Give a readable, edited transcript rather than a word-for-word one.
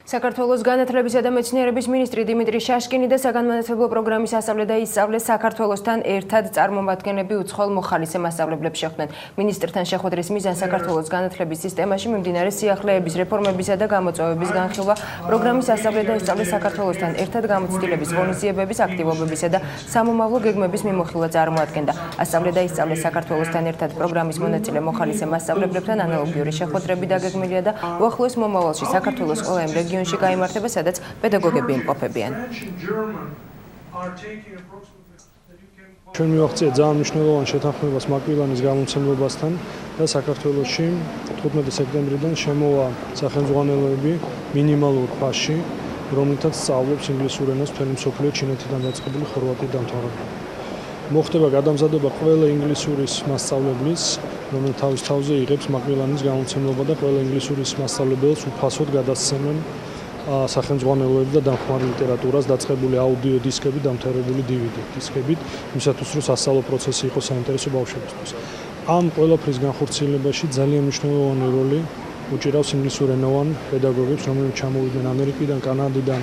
საქართველოს განათლებისა და მეცნიერების მინისტრი დიმიტრი შაშკინი და საგანმანათლებლო პროგრამის ასწავლე და ისწავლე საქართველოსთან ერთად წარმომადგენლები უცხოელ მოხალისე მასწავლებლებს შეხვდნენ. მინისტრთან შეხვედრის მიზანი საქართველოს განათლების სისტემაში მიმდინარე სიახლეების რეფორმებისა და გამოწვევების განხილვა, პროგრამის ასწავლე და ისწავლე საქართველოსთან ერთად გამოცდილების ღონისძიებების, აქტივობებისა და სამომავლო გეგმების მიმოხილვა წარმოადგენდა. ასწავლე და ისწავლე საქართველოსთან ერთად პროგრამის მონაწილე მოხალისე მასწავლებლებთან ანალოგიური შეხვედრები დაგეგმილია და უახლოეს მომავალში საქართველოს ყველა იმ რეგიონში გაიმართება, სადაც პედაგოგები იმყოფებიან. ჩვენ მივახციეთ ძალიან მნიშვნელოვან შეთანხმებას მაკვილანის გამომცემლობასთან და საქართველოში 15 სექტემბრიდან შემოვა სახელმძღვანელოები მინიმალურ ფასში, რომლითაც სწავლობს ინგლისურ ენას მთელი მსოფლიო ჩინეთიდან დაწყებული ხორვატი დამთავრებული. მოხდება გადამზადება ყველა ინგლისურის მასწავლებლის, რომელიც თავის თავზე იღებს მაკვილანის გამომცემლობა და ყველა ინგლისურის მასწავლებელს უფასოდ გადასცემენ სახელმძღვანელოები და დამხმარე ლიტერატურას დაწყებული აუდიო დისკები, დამთავრებული DVD დისკებით, იმისათვის რომ სასწავლო პროცესი იყოს საინტერესო ბავშვებისთვის. ამ ყველაფრის განხორციელებაში ძალიან მნიშვნელოვანი როლი უჭირავს ინგლისურენოვან პედაგოგებს, რომლებიც ჩამოვიდნენ ამერიკიდან, კანადიდან,